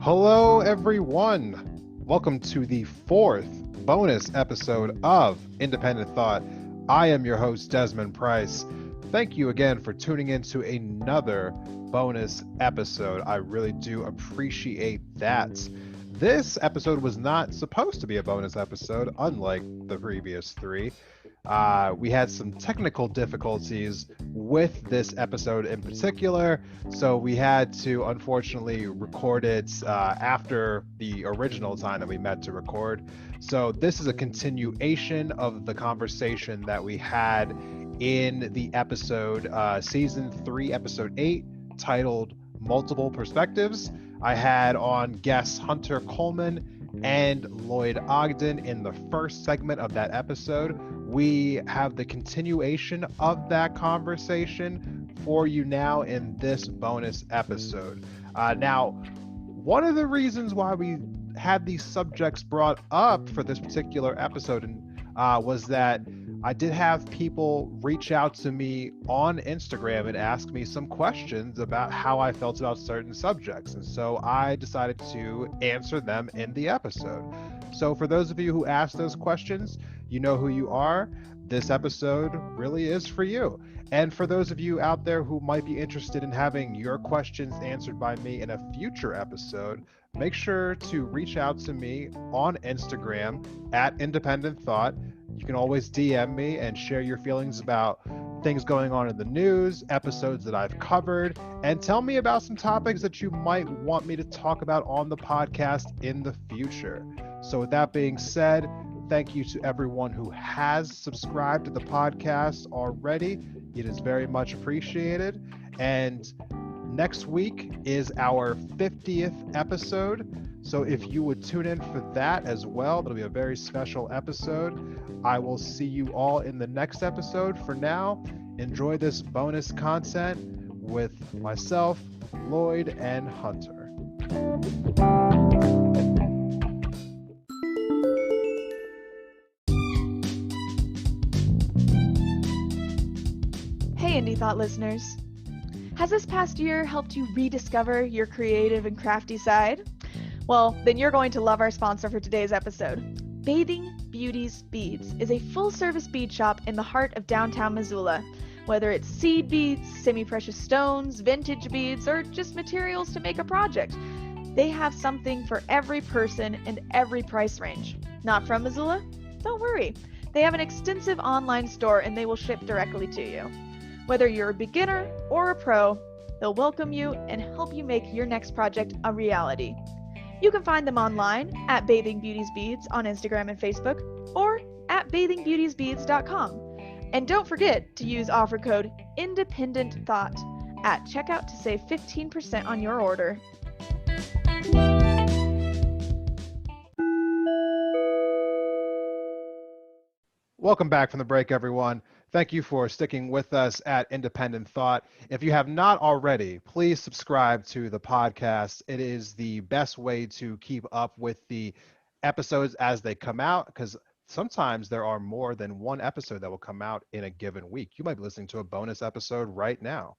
Hello, everyone. Welcome to the fourth bonus episode of Independent Thought. I am your host, Desmond Price. Thank you again for tuning in to another bonus episode. I really do appreciate that. This episode was not supposed to be a bonus episode, unlike the previous three. We had some technical difficulties with this episode in particular, so we had to unfortunately record it after the original time that we met to record. So this is a continuation of the conversation that we had in the episode, season 3, episode 8, titled Multiple Perspectives. I had on guests Hunter Coleman and Lloyd Ogden in the first segment of that episode. We have the continuation of that conversation for you now in this bonus episode. Now, one of the reasons why we had these subjects brought up for this particular episode was that I did have people reach out to me on Instagram and ask me some questions about how I felt about certain subjects. And so I decided to answer them in the episode. So for those of you who asked those questions, you know who you are. This episode really is for you. And for those of you out there who might be interested in having your questions answered by me in a future episode, make sure to reach out to me on Instagram at Independent Thought. You can always DM me and share your feelings about things going on in the news, episodes that I've covered, and tell me about some topics that you might want me to talk about on the podcast in the future. So with that being said, thank you to everyone who has subscribed to the podcast already. It is very much appreciated. And next week is our 50th episode. So if you would tune in for that as well, it'll be a very special episode. I will see you all in the next episode. For now, enjoy this bonus content with myself, Lloyd, and Hunter. Hey, Indie Thought listeners. Has this past year helped you rediscover your creative and crafty side? Well, then you're going to love our sponsor for today's episode. Bathing Beauties Beads is a full-service bead shop in the heart of downtown Missoula. Whether it's seed beads, semi-precious stones, vintage beads, or just materials to make a project, they have something for every person and every price range. Not from Missoula? Don't worry. They have an extensive online store and they will ship directly to you. Whether you're a beginner or a pro, they'll welcome you and help you make your next project a reality. You can find them online at Bathing Beauties Beads on Instagram and Facebook, or at bathingbeautiesbeads.com. And don't forget to use offer code INDEPENDENTTHOUGHT at checkout to save 15% on your order. Welcome back from the break, everyone. Thank you for sticking with us at Independent Thought. If you have not already, please subscribe to the podcast. It is the best way to keep up with the episodes as they come out, because sometimes there are more than one episode that will come out in a given week. You might be listening to a bonus episode right now.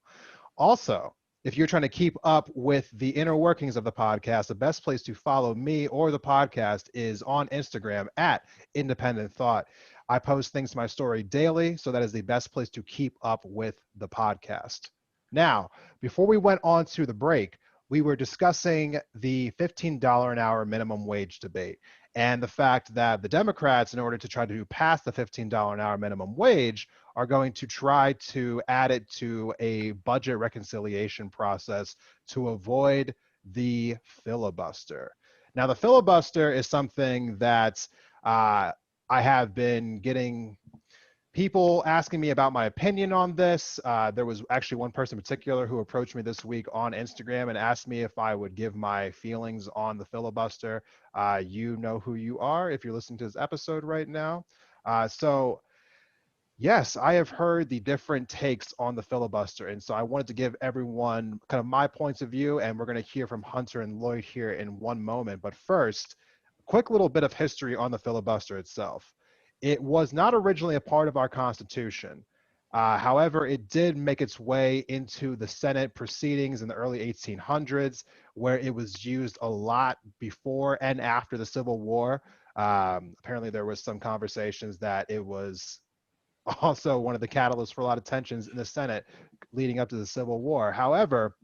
Also, if you're trying to keep up with the inner workings of the podcast, the best place to follow me or the podcast is on Instagram at Independent Thought. I post things to my story daily, so that is the best place to keep up with the podcast. Now, before we went on to the break, we were discussing the $15 an hour minimum wage debate and the fact that the Democrats, in order to try to pass the $15 an hour minimum wage, are going to try to add it to a budget reconciliation process to avoid the filibuster. Now, the filibuster is something that I have been getting people asking me about my opinion on this. There was actually one person in particular who approached me this week on Instagram and asked me if I would give my feelings on the filibuster. You know who you are if you're listening to this episode right now. So yes, I have heard the different takes on the filibuster. And so I wanted to give everyone kind of my points of view, and we're going to hear from Hunter and Lloyd here in one moment. But first, quick little bit of history on the filibuster itself. It was not originally a part of our Constitution. However, it did make its way into the Senate proceedings in the early 1800s, where it was used a lot before and after the Civil War. Apparently, there was some conversations that it was also one of the catalysts for a lot of tensions in the Senate leading up to the Civil War. However,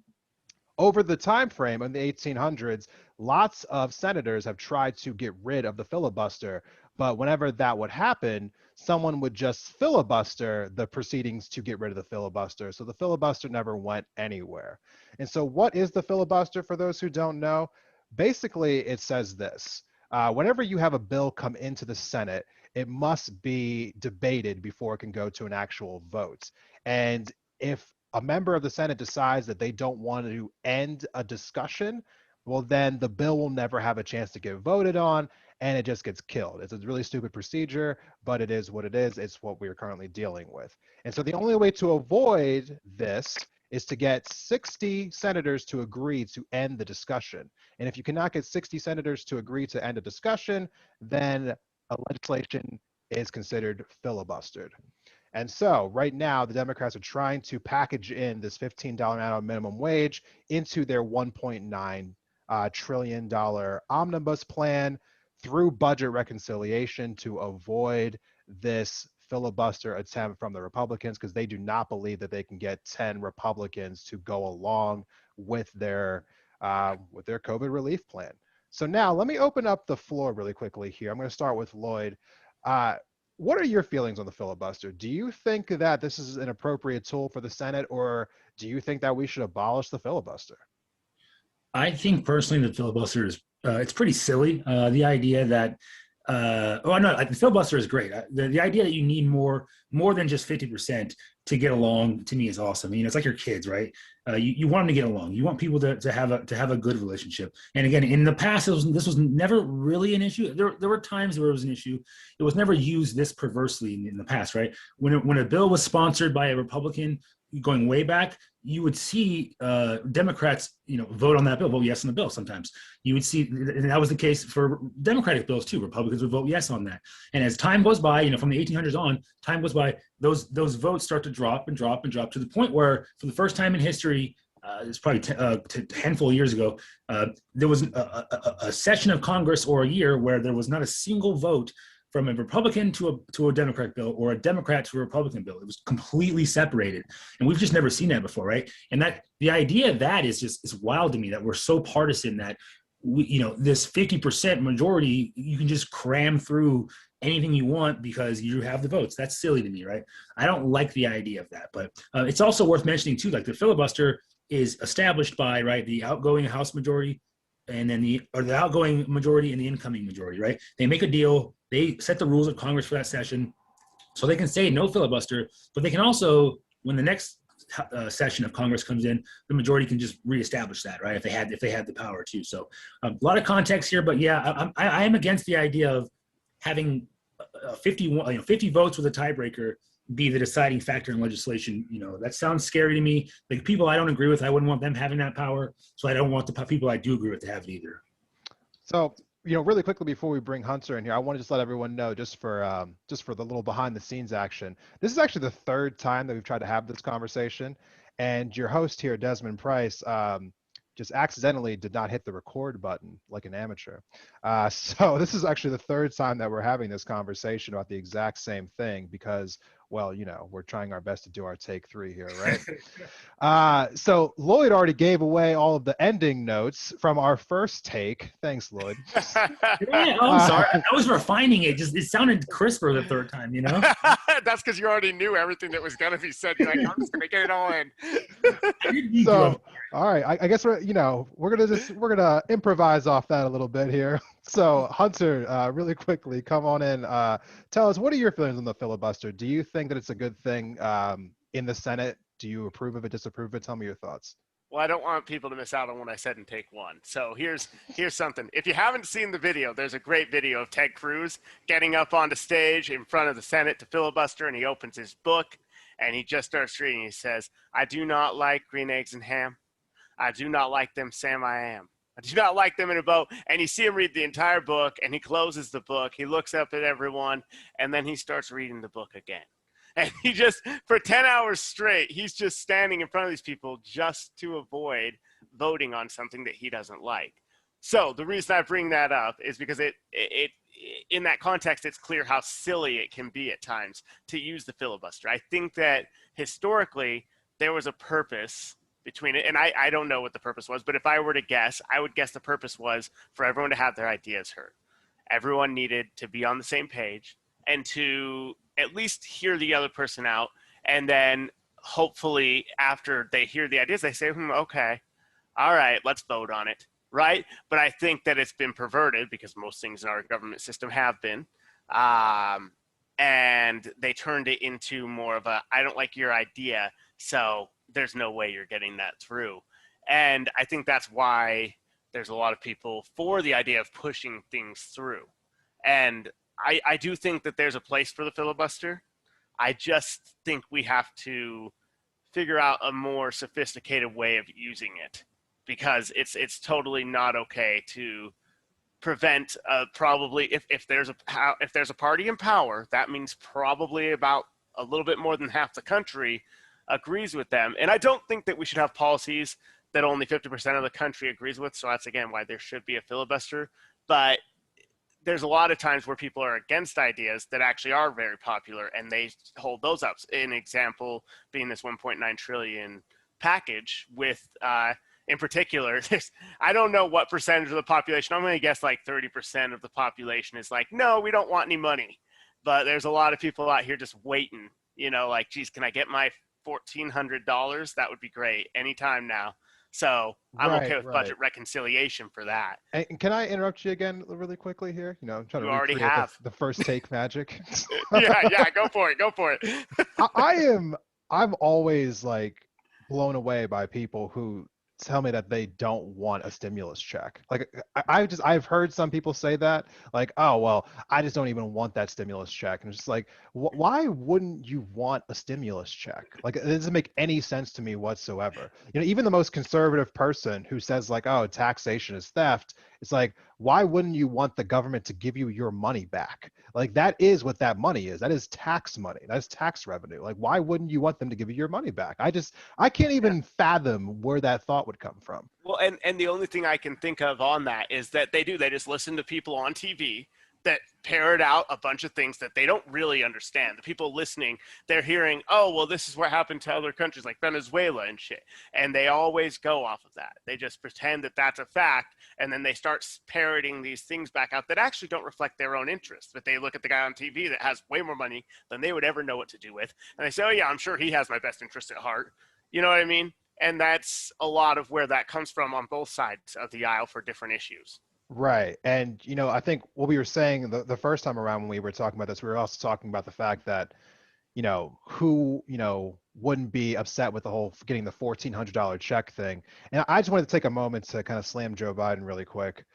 over the time frame in the 1800s, lots of senators have tried to get rid of the filibuster, but whenever that would happen, someone would just filibuster the proceedings to get rid of the filibuster. So the filibuster never went anywhere. And so what is the filibuster for those who don't know? Basically, it says this. Whenever you have a bill come into the Senate, it must be debated before it can go to an actual vote. And if a member of the Senate decides that they don't want to end a discussion, well, then the bill will never have a chance to get voted on and it just gets killed. It's a really stupid procedure, but it is what it is. It's what we're currently dealing with. And so the only way to avoid this is to get 60 senators to agree to end the discussion. And if you cannot get 60 senators to agree to end a discussion, then a legislation is considered filibustered. And so right now, the Democrats are trying to package in this $15 minimum wage into their $1.9 trillion omnibus plan through budget reconciliation to avoid this filibuster attempt from the Republicans, because they do not believe that they can get 10 Republicans to go along with their COVID relief plan. So now let me open up the floor really quickly here. I'm going to start with Lloyd. What are your feelings on the filibuster? Do you think that this is an appropriate tool for the Senate, or do you think that we should abolish the filibuster? I think personally the filibuster is it's pretty silly. The idea that the filibuster is great. The idea that you need more than just 50% to get along to me is awesome. I mean, it's like your kids, right? You want them to get along. You want people to have a good relationship. And again, in the past, this was never really an issue. There were times where it was an issue. It was never used this perversely in the past, right? When a bill was sponsored by a Republican going way back, you would see Democrats, vote on that bill, vote yes on the bill. Sometimes you would see, and that was the case for Democratic bills too. Republicans would vote yes on that. And as time goes by, from the 1800s on, time goes by, those votes start to drop and drop and drop to the point where, for the first time in history, it's probably a handful of years ago, there was a session of Congress or a year where there was not a single vote from a Republican to a Democrat bill or a Democrat to a Republican bill. It was completely separated. And we've just never seen that before, right? And that the idea of that is wild to me, that we're so partisan that this 50% majority, you can just cram through anything you want because you have the votes. That's silly to me, right? I don't like the idea of that. But it's also worth mentioning too, like the filibuster is established by, right, the outgoing House majority and then the outgoing majority and the incoming majority, right? They make a deal. They set the rules of Congress for that session, so they can say no filibuster, but they can also, when the next session of Congress comes in, the majority can just reestablish that, right? If they had the power to. So a lot of context here, but yeah, I am against the idea of having 50 votes with a tiebreaker be the deciding factor in legislation. That sounds scary to me. Like, people I don't agree with, I wouldn't want them having that power. So I don't want the people I do agree with to have it either. So, really quickly before we bring Hunter in here, I want to just let everyone know, just for the little behind the scenes action. This is actually the third time that we've tried to have this conversation, and your host here, Desmond Price, just accidentally did not hit the record button like an amateur. So this is actually the third time that we're having this conversation about the exact same thing because, well, we're trying our best to do our take 3 here, right? So Lloyd already gave away all of the ending notes from our first take. Thanks, Lloyd. Yeah, I'm sorry. I was refining it. It sounded crisper the third time, That's because you already knew everything that was going to be said. You're like, I'm just going to get it all in. So, all right, I guess we're gonna improvise off that a little bit here. So Hunter, really quickly, come on in. Tell us, what are your feelings on the filibuster? Do you think that it's a good thing in the Senate? Do you approve of it, disapprove of it? Tell me your thoughts. Well, I don't want people to miss out on what I said in take 1. So here's something. If you haven't seen the video, there's a great video of Ted Cruz getting up onto stage in front of the Senate to filibuster, and he opens his book and he just starts reading. He says, "I do not like green eggs and ham. I do not like them, Sam, I am. I do not like them in a boat." And you see him read the entire book, and he closes the book. He looks up at everyone, and then he starts reading the book again. And he just, for 10 hours straight, he's just standing in front of these people just to avoid voting on something that he doesn't like. So the reason I bring that up is because it in that context, it's clear how silly it can be at times to use the filibuster. I think that historically there was a purpose between it, and I don't know what the purpose was, but if I were to guess, I would guess the purpose was for everyone to have their ideas heard. Everyone needed to be on the same page and to at least hear the other person out, and then hopefully after they hear the ideas, they say, okay, all right, let's vote on it, right? But I think that it's been perverted because most things in our government system have been, and they turned it into more of a, I don't like your idea, so there's no way you're getting that through. And I think that's why there's a lot of people for the idea of pushing things through. And I do think that there's a place for the filibuster. I just think we have to figure out a more sophisticated way of using it, because it's totally not okay to prevent probably if there's a party in power, that means probably about a little bit more than half the country agrees with them. And I don't think that we should have policies that only 50% of the country agrees with. So that's, again, why there should be a filibuster. But there's a lot of times where people are against ideas that actually are very popular, and they hold those up. An example being this 1.9 trillion package with, in particular, I don't know what percentage of the population, I'm going to guess like 30% of the population is like, no, we don't want any money. But there's a lot of people out here just waiting, like, geez, can I get my $1,400? That would be great anytime now. So I'm okay with budget reconciliation for that. And can I interrupt you again really quickly here? I'm trying to recreate the first take magic. yeah, go for it. I'm always like blown away by people who tell me that they don't want a stimulus check. Like I've heard some people say that, like, oh well, I just don't even want that stimulus check. And it's just like, why wouldn't you want a stimulus check? Like, it doesn't make any sense to me whatsoever. Even the most conservative person who says like, oh, taxation is theft, it's like, why wouldn't you want the government to give you your money back? Like, that is what that money is. That is tax money. That's tax revenue. Like, why wouldn't you want them to give you your money back? I can't even fathom where that thought would come from. Well, and the only thing I can think of on that is that they just listen to people on TV that parrot out a bunch of things that they don't really understand. The people listening, they're hearing, oh, well, this is what happened to other countries like Venezuela and shit. And they always go off of that. They just pretend that that's a fact. And then they start parroting these things back out that actually don't reflect their own interests. But they look at the guy on TV that has way more money than they would ever know what to do with. And they say, oh, yeah, I'm sure he has my best interest at heart. You know what I mean? And that's a lot of where that comes from on both sides of the aisle for different issues. Right. And, I think what we were saying the first time around when we were talking about this, we were also talking about the fact that, who, wouldn't be upset with the whole getting the $1,400 check thing. And I just wanted to take a moment to kind of slam Joe Biden really quick,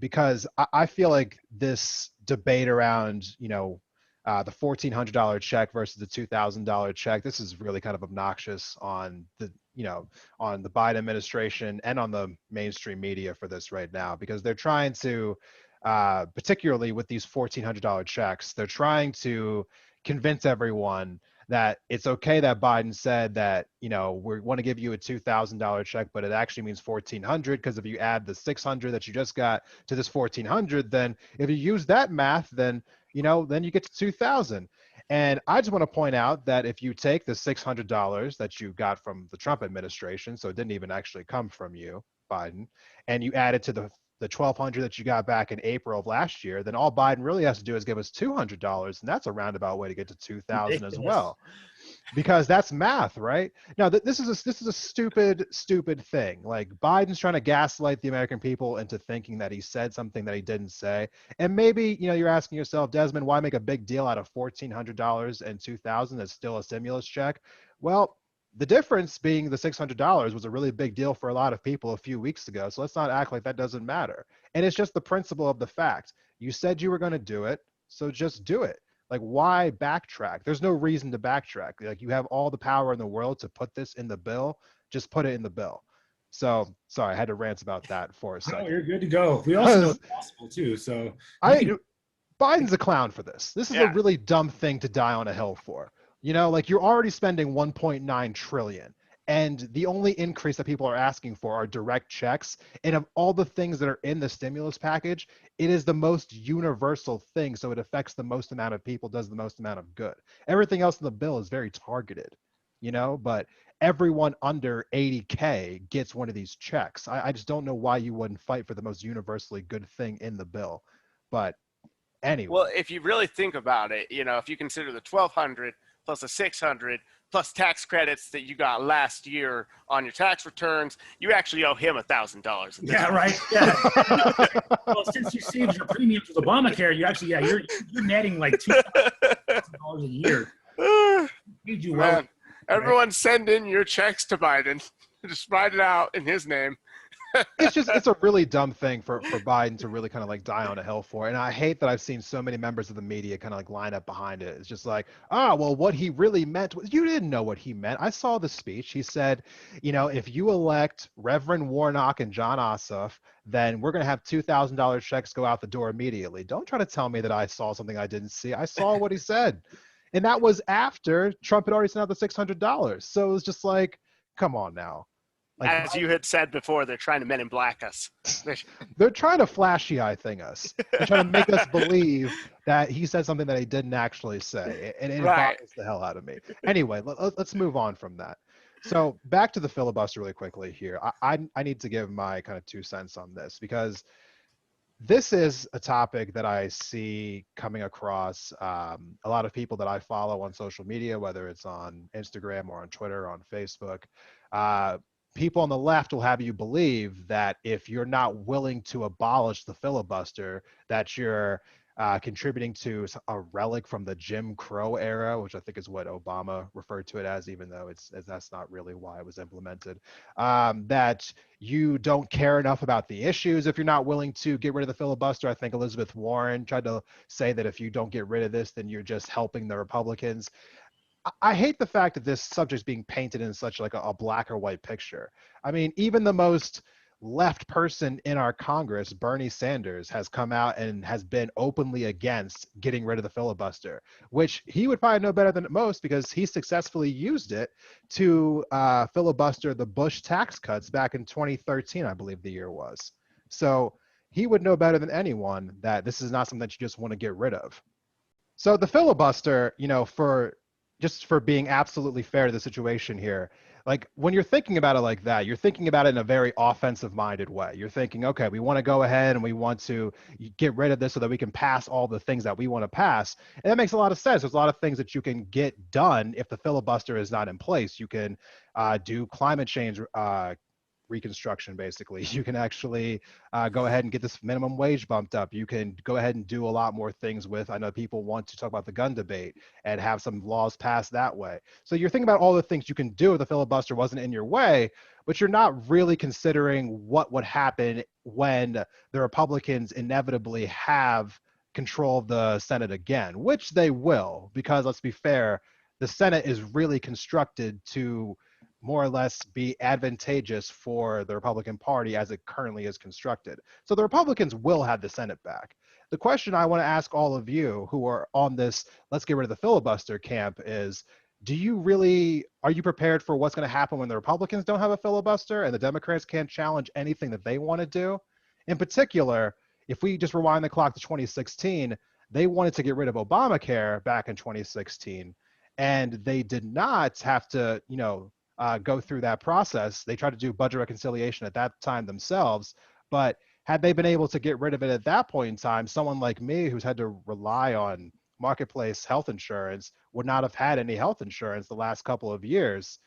because I feel like this debate around, the $1,400 check versus the $2,000 check, this is really kind of obnoxious on the Biden administration and on the mainstream media for this right now, because they're trying to, particularly with these $1,400 checks, they're trying to convince everyone that it's okay that Biden said that, we want to give you a $2,000 check, but it actually means $1,400, because if you add the $600 that you just got to this $1,400, then if you use that math, then you get to $2,000. And I just want to point out that if you take the $600 that you got from the Trump administration, so it didn't even actually come from you, Biden, and you add it to the $1,200 that you got back in April of last year, then all Biden really has to do is give us $200, and that's a roundabout way to get to $2,000 as well, because that's math, right? Now, this is a stupid thing. Like, Biden's trying to gaslight the American people into thinking that he said something that he didn't say. And maybe, you're asking yourself, Desmond, why make a big deal out of $1,400 and $2,000 that's still a stimulus check? Well, the difference being the $600 was a really big deal for a lot of people a few weeks ago. So let's not act like that doesn't matter. And it's just the principle of the fact. You said you were going to do it, so just do it. Like, why backtrack? There's no reason to backtrack. Like, you have all the power in the world to put this in the bill. Just put it in the bill. So, sorry, I had to rant about that for a second. No, you're good to go. We also know it's possible too. So, Biden Biden's a clown for this. This is a really dumb thing to die on a hill for. You know, like, you're already spending 1.9 trillion. And the only increase that people are asking for are direct checks. And of all the things that are in the stimulus package, it is the most universal thing. So it affects the most amount of people, does the most amount of good. Everything else in the bill is very targeted, you know, but everyone under 80K gets one of these checks. I just don't know why you wouldn't fight for the most universally good thing in the bill. But anyway. Well, if you really think about it, you know, if you consider the 1,200 plus the 600 plus tax credits that you got last year on your tax returns, you actually owe him $1,000. Yeah, right. Yeah. Well, since you saved your premiums with Obamacare, you actually, you're netting like $2,000 a year. Paid you well. Man, everyone send in your checks to Biden. Just write it out in his name. It's a really dumb thing for Biden to really kind of like die on a hill for. And I hate that I've seen so many members of the media kind of like line up behind it. It's just like, well, what he really meant was, you didn't know what he meant. I saw the speech. He said, you know, if you elect Reverend Warnock and John Ossoff, then we're going to have $2,000 checks go out the door immediately. Don't try to tell me that I saw something I didn't see. I saw what he said. And that was after Trump had already sent out the $600. So it was just like, come on now. Like, as you had said before, they're trying to Men in Black us. They're trying to flashy eye thing us. They're trying to make us believe that he said something that he didn't actually say, and it bothers the hell out of me. Anyway, let's move on from that. So back to the filibuster really quickly here. I need to give my kind of 2 cents on this, because this is a topic that I see coming across a lot of people that I follow on social media, whether it's on Instagram or on Twitter or on Facebook. People on the left will have you believe that if you're not willing to abolish the filibuster, that you're contributing to a relic from the Jim Crow era, which I think is what Obama referred to it as, even though that's not really why it was implemented. That you don't care enough about the issues if you're not willing to get rid of the filibuster. I think Elizabeth Warren tried to say that if you don't get rid of this, then you're just helping the Republicans. I hate the fact that this subject is being painted in such like a black or white picture. I mean, even the most left person in our Congress, Bernie Sanders, has come out and has been openly against getting rid of the filibuster, which he would probably know better than most because he successfully used it to filibuster the Bush tax cuts back in 2013, I believe the year was. So he would know better than anyone that this is not something that you just want to get rid of. So the filibuster, you know, for being absolutely fair to the situation here, like when you're thinking about it like that, you're thinking about it in a very offensive minded way. You're thinking, okay, we want to go ahead and we want to get rid of this so that we can pass all the things that we want to pass. And that makes a lot of sense. There's a lot of things that you can get done if the filibuster is not in place. You can do climate change reconstruction, basically. You can actually go ahead and get this minimum wage bumped up. You can go ahead and do a lot more things with, I know people want to talk about the gun debate and have some laws passed that way. So you're thinking about all the things you can do if the filibuster wasn't in your way, but you're not really considering what would happen when the Republicans inevitably have control of the Senate again, which they will, because let's be fair, the Senate is really constructed to more or less be advantageous for the Republican Party as it currently is constructed. So the Republicans will have the Senate back. The question I want to ask all of you who are on this let's get rid of the filibuster camp is, are you prepared for what's going to happen when the Republicans don't have a filibuster and the Democrats can't challenge anything that they want to do? In particular, if we just rewind the clock to 2016, they wanted to get rid of Obamacare back in 2016, and they did not have to, go through that process. They tried to do budget reconciliation at that time themselves, but had they been able to get rid of it at that point in time, someone like me who's had to rely on marketplace health insurance would not have had any health insurance the last couple of years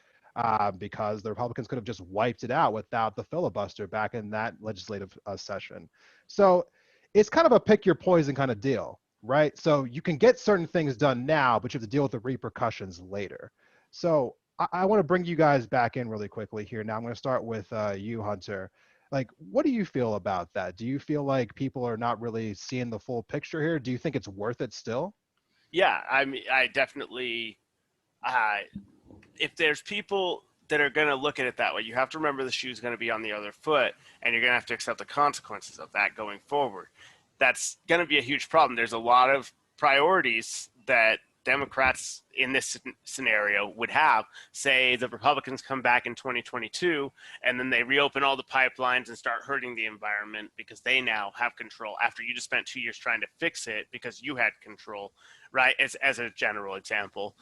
because the Republicans could have just wiped it out without the filibuster back in that legislative session. So it's kind of a pick your poison kind of deal, right? So you can get certain things done now, but you have to deal with the repercussions later. So I want to bring you guys back in really quickly here. Now I'm going to start with you, Hunter. Like, what do you feel about that? Do you feel like people are not really seeing the full picture here? Do you think it's worth it still? Yeah, I mean, I definitely, if there's people that are going to look at it that way, you have to remember the shoe's going to be on the other foot, and you're going to have to accept the consequences of that going forward. that's going to be a huge problem. There's a lot of priorities that Democrats in this scenario would have. Say the Republicans come back in 2022 and then they reopen all the pipelines and start hurting the environment because they now have control after you just spent 2 years trying to fix it because you had control, right? As a general example.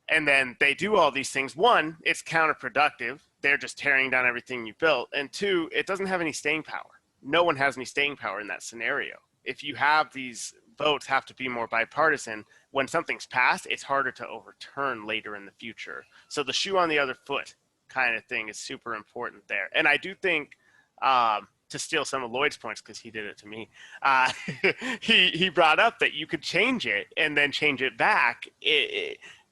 And then they do all these things. One, it's counterproductive. They're just tearing down everything you built. And two, it doesn't have any staying power. No one has any staying power in that scenario. If you have these votes have to be more bipartisan, when something's passed, it's harder to overturn later in the future. So the shoe on the other foot kind of thing is super important there. And I do think, to steal some of Lloyd's points, because he did it to me, he brought up that you could change it and then change it back.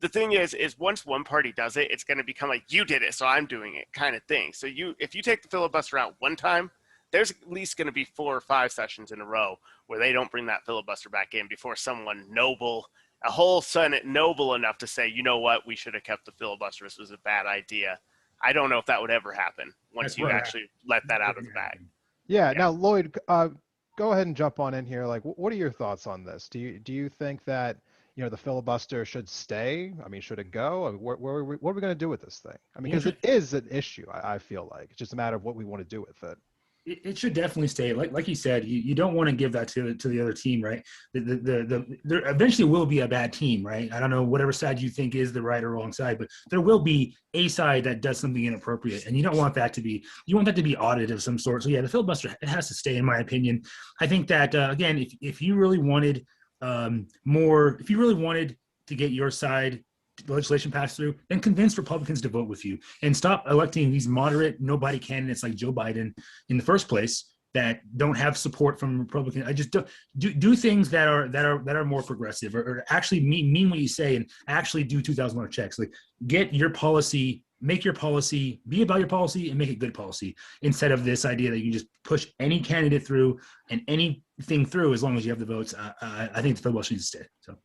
The thing is once one party does it, it's going to become like, you did it, so I'm doing it kind of thing. So if you take the filibuster out one time, there's at least going to be 4 or 5 sessions in a row where they don't bring that filibuster back in before someone noble, a whole Senate noble enough to say, you know what, we should have kept the filibuster. This was a bad idea. I don't know if that would ever happen once you actually let that out of the bag. Yeah. Now, Lloyd, go ahead and jump on in here. Like, what are your thoughts on this? Do you think that, the filibuster should stay? I mean, should it go? I mean, what are we going to do with this thing? I mean, because it is an issue, I feel like. It's just a matter of what we want to do with it. It should definitely stay. Like you said, you don't want to give that to the other team, right? There eventually will be a bad team, right? I don't know whatever side you think is the right or wrong side, but there will be a side that does something inappropriate, and you don't want that to be. You want that to be audited of some sort. So yeah, the filibuster, it has to stay, in my opinion. I think that again, if you really wanted if you really wanted to get your side legislation passed through, then convince Republicans to vote with you and stop electing these moderate nobody candidates like Joe Biden in the first place that don't have support from Republicans. I just do things that are more progressive or actually mean what you say and actually do $2,000 checks. Like, get your policy, make your policy, be about your policy and make it good policy, instead of this idea that you can just push any candidate through and anything through as long as you have the votes. I think the filibuster needs to stay. So.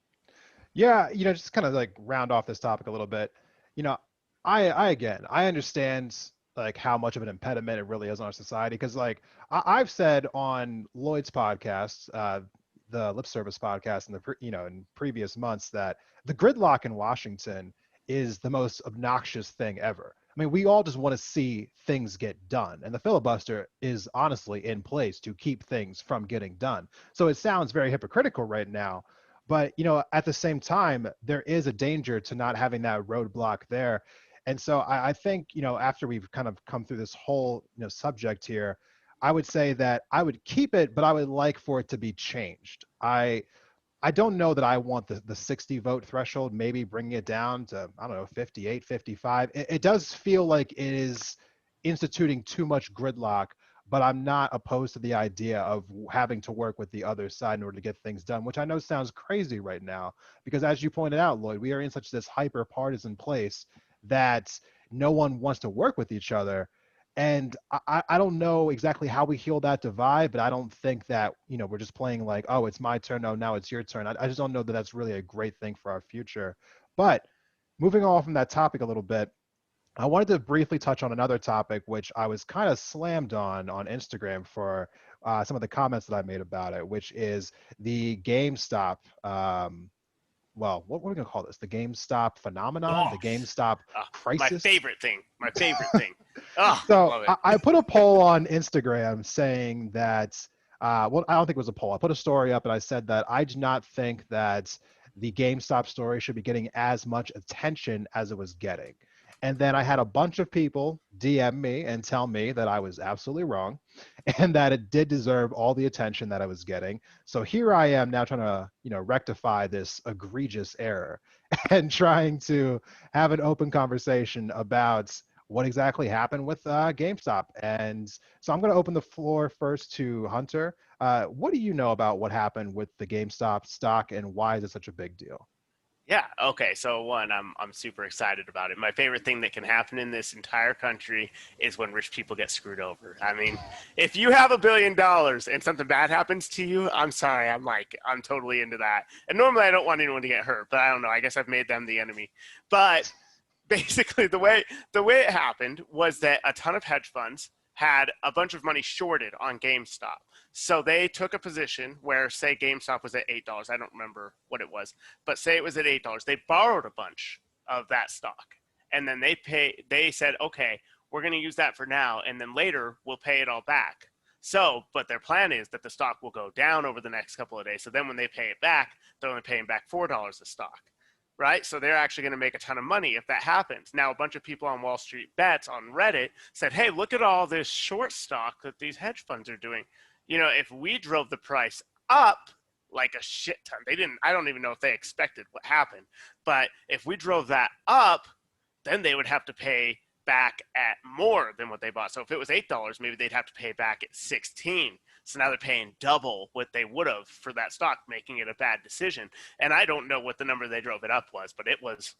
Yeah, just kind of like round off this topic a little bit. I understand like how much of an impediment it really is on our society, because like I've said on Lloyd's podcast, the Lip Service podcast, in previous months, that the gridlock in Washington is the most obnoxious thing ever. I mean, we all just want to see things get done, and the filibuster is honestly in place to keep things from getting done. So it sounds very hypocritical right now. But, at the same time, there is a danger to not having that roadblock there. And so I think, after we've kind of come through this whole, subject here, I would say that I would keep it, but I would like for it to be changed. I don't know that I want the 60 vote threshold, maybe bringing it down to, 58, 55. It does feel like it is instituting too much gridlock, but I'm not opposed to the idea of having to work with the other side in order to get things done, which I know sounds crazy right now, because as you pointed out, Lloyd, we are in such this hyper partisan place that no one wants to work with each other. And I don't know exactly how we heal that divide, but I don't think that, we're just playing like, oh, it's my turn. No, now it's your turn. I just don't know that that's really a great thing for our future. But moving on from that topic a little bit, I wanted to briefly touch on another topic, which I was kind of slammed on Instagram for some of the comments that I made about it, which is the GameStop. What are we going to call this? The GameStop phenomenon, the GameStop crisis. My favorite thing. So I put a poll on Instagram saying that, I don't think it was a poll. I put a story up and I said that I do not think that the GameStop story should be getting as much attention as it was getting. And then I had a bunch of people DM me and tell me that I was absolutely wrong and that it did deserve all the attention that I was getting. So here I am now trying to, rectify this egregious error and trying to have an open conversation about what exactly happened with GameStop. And so I'm going to open the floor first to Hunter. What do you know about what happened with the GameStop stock and why is it such a big deal? Yeah. Okay. So one, I'm super excited about it. My favorite thing that can happen in this entire country is when rich people get screwed over. I mean, if you have $1 billion and something bad happens to you, I'm sorry. I'm totally into that. And normally I don't want anyone to get hurt, but I don't know. I guess I've made them the enemy. But basically the way it happened was that a ton of hedge funds had a bunch of money shorted on GameStop. So they took a position where, say, GameStop was at $8. I don't remember what it was, but say it was at $8. They borrowed a bunch of that stock, and then they said, okay, we're going to use that for now, and then later we'll pay it all back. So, but their plan is that the stock will go down over the next couple of days. So then when they pay it back, they're only paying back $4 a stock, right? So they're actually going to make a ton of money if that happens. Now, a bunch of people on Wall Street Bets on Reddit said, hey, look at all this short stock that these hedge funds are doing. You know, if we drove the price up like a shit ton, I don't even know if they expected what happened, but if we drove that up, then they would have to pay back at more than what they bought. So if it was $8, maybe they'd have to pay back at 16. So now they're paying double what they would have for that stock, making it a bad decision. And I don't know what the number they drove it up was, but it was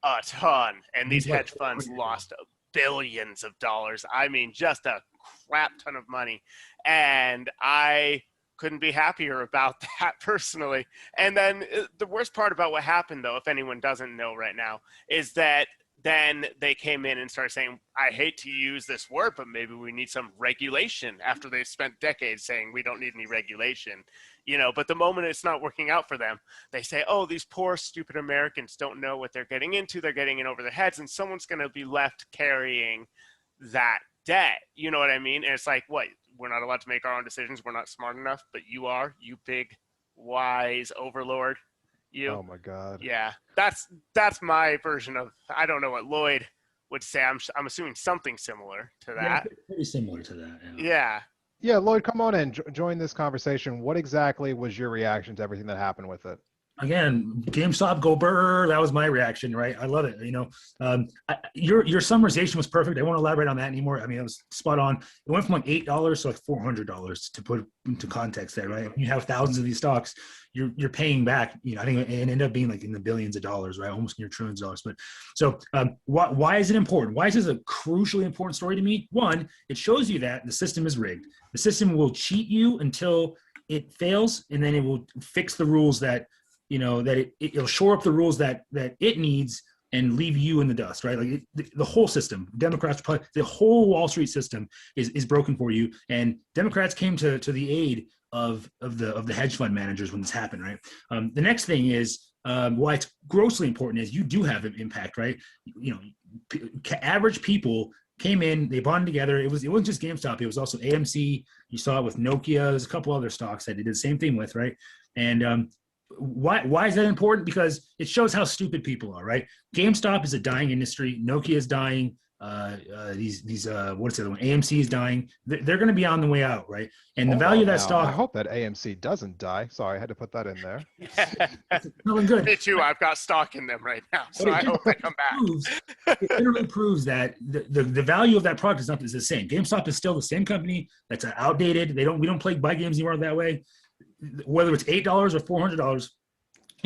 a ton. And these hedge funds lost billions of dollars. I mean, just a crap ton of money. And I couldn't be happier about that personally. And then the worst part about what happened, though, if anyone doesn't know right now, is that then they came in and started saying, I hate to use this word, but maybe we need some regulation, after they've spent decades saying we don't need any regulation, you know. But the moment it's not working out for them, they say, oh, these poor, stupid Americans don't know what they're getting into. They're getting in over their heads, and someone's going to be left carrying that debt. You know what I mean? And it's like, what? We're not allowed to make our own decisions. We're not smart enough, but you are, you big, wise overlord. Oh my God. Yeah, that's my version of, I don't know what Lloyd would say. I'm assuming something similar to that. Yeah, pretty similar to that. Yeah. Yeah, Lloyd, come on in. Join this conversation. What exactly was your reaction to everything that happened with it? Again, GameStop, go burr. That was my reaction, right? I love it. You know, your summarization was perfect. I won't elaborate on that anymore. I mean, it was spot on. It went from like $8 to like $400 to put into context there, right? When you have thousands of these stocks, you're paying back. You know, I think it ended up being like in the billions of dollars, right? Almost near trillions of dollars. But so, why is it important? Why is this a crucially important story to me? One, it shows you that the system is rigged. The system will cheat you until it fails, and then it will fix the rules that, you know, that it'll shore up the rules that it needs and leave you in the dust, right? Like the whole system, Democrats, the whole Wall Street system is broken for you. And Democrats came to the aid of the hedge fund managers when this happened, right? The next thing is why it's grossly important is you do have an impact, right? You know, average people came in, they bonded together. It wasn't just GameStop, it was also AMC. You saw it with Nokia. There's a couple other stocks that they did the same thing with, right? And why is that important? Because it shows how stupid people are, right? GameStop is a dying industry. Nokia is dying. What's the other one? AMC is dying. They're going to be on the way out, right? And the value of that stock. I hope that AMC doesn't die. Sorry, I had to put that in there. Feeling good. Me too. I've got stock in them right now, so I hope they come back. It literally proves that the value of that product is the same. GameStop is still the same company. That's outdated. We don't buy games anymore that way. Whether it's $8 or $400,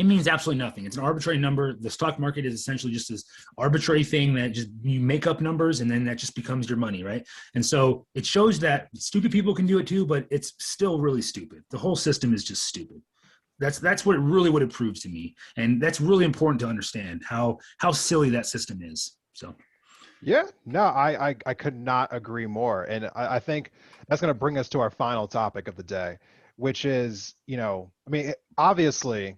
it means absolutely nothing. It's an arbitrary number. The stock market is essentially just this arbitrary thing that just you make up numbers and then that just becomes your money, right? And so it shows that stupid people can do it too, but it's still really stupid. The whole system is just stupid. That's what it proves to me, and that's really important to understand how silly that system is. So. Yeah, no, I could not agree more, and I think that's going to bring us to our final topic of the day, which is, you know, I mean, obviously,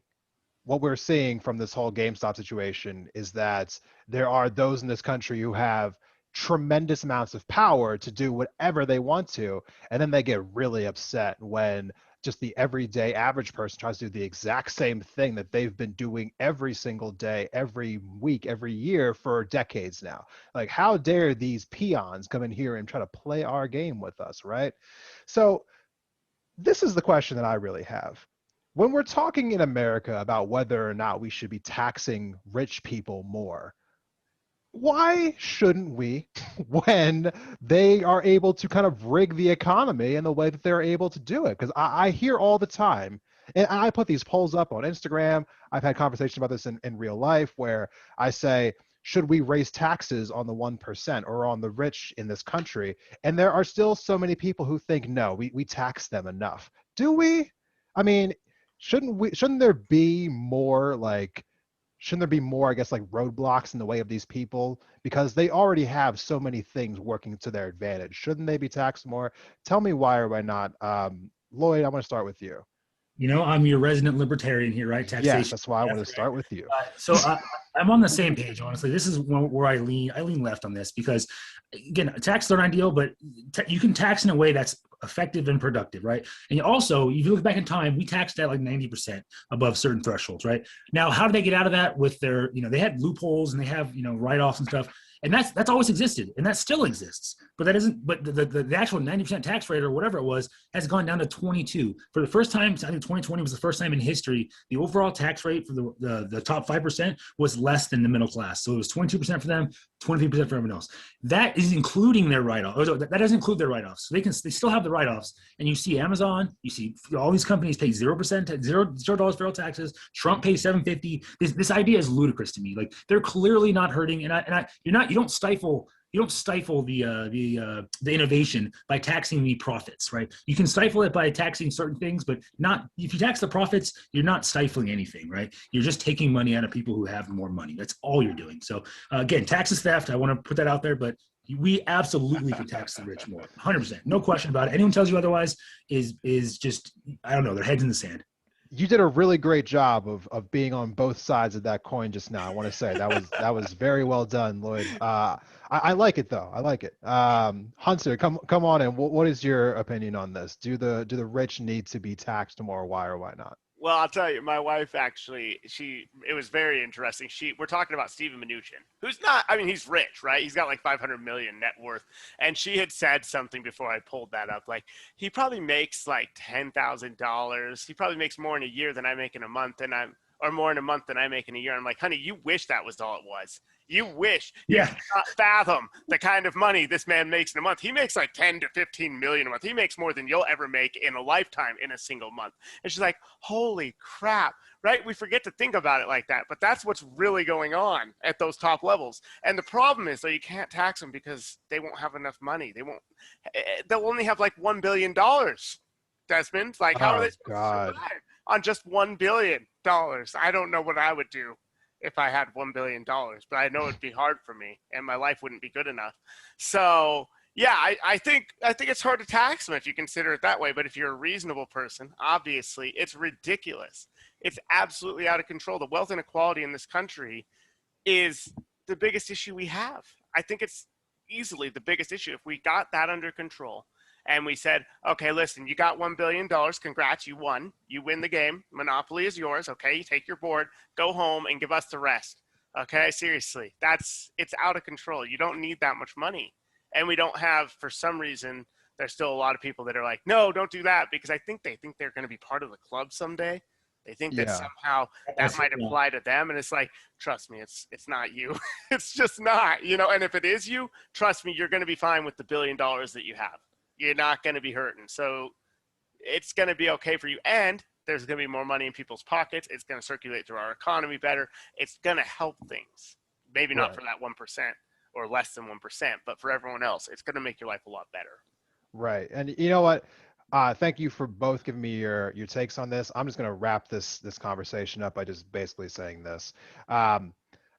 what we're seeing from this whole GameStop situation is that there are those in this country who have tremendous amounts of power to do whatever they want to, and then they get really upset when just the everyday average person tries to do the exact same thing that they've been doing every single day, every week, every year for decades now. Like, how dare these peons come in here and try to play our game with us, right? So this is the question that I really have. When we're talking in America about whether or not we should be taxing rich people more, why shouldn't we, when they are able to kind of rig the economy in the way that they're able to do it? Because I hear all the time, and I put these polls up on Instagram. I've had conversations about this in real life where I say, should we raise taxes on the 1% or on the rich in this country? And there are still so many people who think, no, we tax them enough. Do we? I mean, shouldn't there be more like shouldn't there be more, I guess, like roadblocks in the way of these people? Because they already have so many things working to their advantage. Shouldn't they be taxed more? Tell me why or why not. Lloyd, I want to start with you. I'm your resident libertarian here, right? Yes, Taxation. that's why I Yes, want to right. start with you. I'm on the same page, honestly. This is where I lean left on this because, again, taxes aren't ideal, but you can tax in a way that's effective and productive, right? And also, if you look back in time, we taxed at like 90% above certain thresholds, right? Now, how did they get out of that with their, they had loopholes and they have, write-offs and stuff. And that's always existed, and that still exists. But that isn't. But the actual 90% tax rate or whatever it was has gone down to 22 for the first time. I think 2020 was the first time in history the overall tax rate for the top 5% was less than the middle class. So it was 22% for them, 23% for everyone else. That is including their write-off. That doesn't include their write-offs. So they still have the write-offs. And you see Amazon, you see all these companies pay 0%, $0 federal taxes. Trump pays $750. This idea is ludicrous to me. Like they're clearly not hurting, you don't stifle the innovation by taxing the profits, right? You can stifle it by taxing certain things, but not if you tax the profits, you're not stifling anything, right? You're just taking money out of people who have more money. That's all you're doing. So again, tax is theft. I want to put that out there, but we absolutely can tax the rich more, 100%, no question about it. Anyone tells you otherwise is just, I don't know, their heads in the sand. You did a really great job of being on both sides of that coin just now. I want to say that was very well done, Lloyd. I like it though. I like it. Hunter, come on in. What is your opinion on this? Do the rich need to be taxed more? Why or why not? Well, I'll tell you, my wife actually, it was very interesting. We're talking about Steven Mnuchin, who's not, I mean, he's rich, right? He's got like 500 million net worth. And she had said something before I pulled that up. Like, he probably makes like $10,000. He probably makes more in a year than I make in a month. Or more in a month than I make in a year. I'm like, honey, you wish that was all it was. You wish you could not fathom the kind of money this man makes in a month. He makes like 10 to 15 million a month. He makes more than you'll ever make in a lifetime in a single month. And she's like, holy crap, right? We forget to think about it like that. But that's what's really going on at those top levels. And the problem is, though, you can't tax them because they won't have enough money. They'll only have like $1 billion, Desmond. Like, how are they supposed to survive on just $1 billion? I don't know what I would do if I had $1 billion, but I know it'd be hard for me and my life wouldn't be good enough. So yeah, I think it's hard to tax them if you consider it that way. But if you're a reasonable person, obviously it's ridiculous. It's absolutely out of control. The wealth inequality in this country is the biggest issue we have. I think it's easily the biggest issue. If we got that under control, and we said, okay, listen, you got $1 billion. Congrats, you won. You win the game. Monopoly is yours. Okay, you take your board, go home, and give us the rest. Okay, seriously, it's out of control. You don't need that much money. And we don't have, for some reason, there's still a lot of people that are like, no, don't do that, because I think they think they're going to be part of the club someday. They think that somehow that might apply to them. And it's like, trust me, it's not you. It's just not, and if it is you, trust me, you're going to be fine with the $1 billion that you have. You're not going to be hurting. So it's going to be okay for you. And there's going to be more money in people's pockets. It's going to circulate through our economy better. It's going to help things. Maybe not for that 1% or less than 1%, but for everyone else, it's going to make your life a lot better. Right. And you know what? Thank you for both giving me your takes on this. I'm just going to wrap this conversation up by just basically saying this.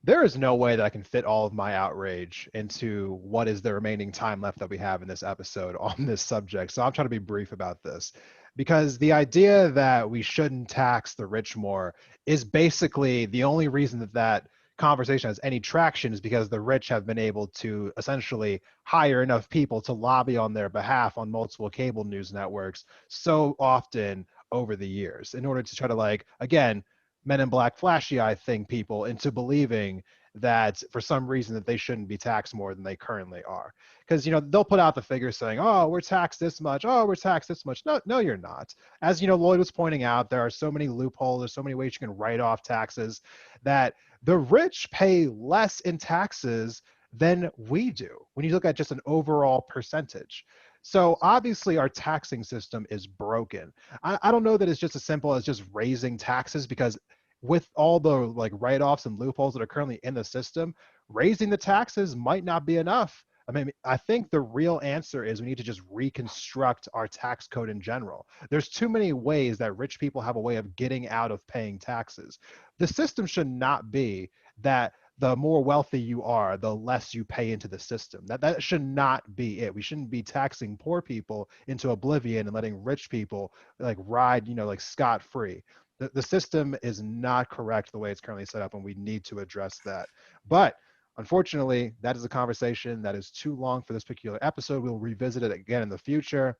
There is no way that I can fit all of my outrage into what is the remaining time left that we have in this episode on this subject. So I'm trying to be brief about this, because the idea that we shouldn't tax the rich more is basically the only reason that conversation has any traction is because the rich have been able to essentially hire enough people to lobby on their behalf on multiple cable news networks so often over the years in order to try to, again, Men in Black flashy eye thing people into believing that for some reason that they shouldn't be taxed more than they currently are. Because, they'll put out the figures saying, oh, we're taxed this much. Oh, we're taxed this much. No, you're not. As, Lloyd was pointing out, there are so many loopholes. There's so many ways you can write off taxes that the rich pay less in taxes than we do when you look at just an overall percentage. So obviously our taxing system is broken. I don't know that it's just as simple as just raising taxes, because with all the write-offs and loopholes that are currently in the system, raising the taxes might not be enough, I mean, I think the real answer is we need to just reconstruct our tax code in general. There's too many ways that rich people have a way of getting out of paying taxes. The system should not be that the more wealthy you are, the less you pay into the system. That should not be it. We shouldn't be taxing poor people into oblivion and letting rich people like ride, like scot free. The system is not correct the way it's currently set up, and we need to address that. But unfortunately, that is a conversation that is too long for this particular episode. We'll revisit it again in the future.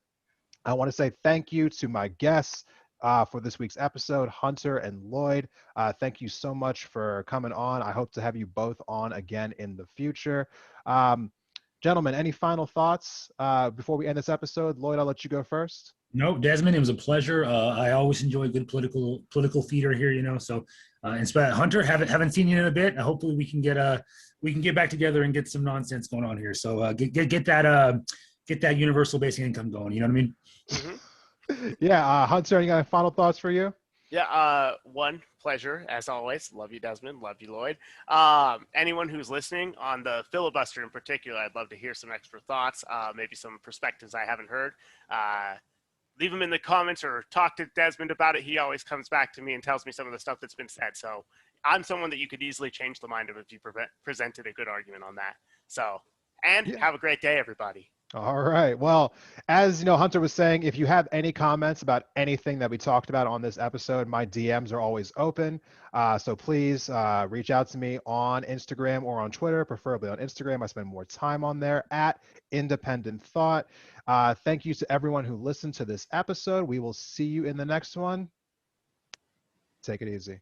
I want to say thank you to my guests for this week's episode, Hunter and Lloyd. Thank you so much for coming on. I hope to have you both on again in the future. Gentlemen, any final thoughts before we end this episode? Lloyd, I'll let you go first. No, Desmond, it was a pleasure. I always enjoy good political theater here, So, Hunter, haven't seen you in a bit. Hopefully, we can get back together and get some nonsense going on here. So, get that universal basic income going. You know what I mean? Mm-hmm. Yeah, Hunter, any final thoughts for you? Yeah, one, pleasure, as always. Love you, Desmond. Love you, Lloyd. Anyone who's listening on the filibuster in particular, I'd love to hear some extra thoughts, maybe some perspectives I haven't heard. Leave them in the comments or talk to Desmond about it. He always comes back to me and tells me some of the stuff that's been said. So I'm someone that you could easily change the mind of if you presented a good argument on that. So, and have a great day, everybody. All right. Well, as Hunter was saying, if you have any comments about anything that we talked about on this episode, my DMs are always open. So please reach out to me on Instagram or on Twitter, preferably on Instagram. I spend more time on there at Independent Thought. Thank you to everyone who listened to this episode. We will see you in the next one. Take it easy.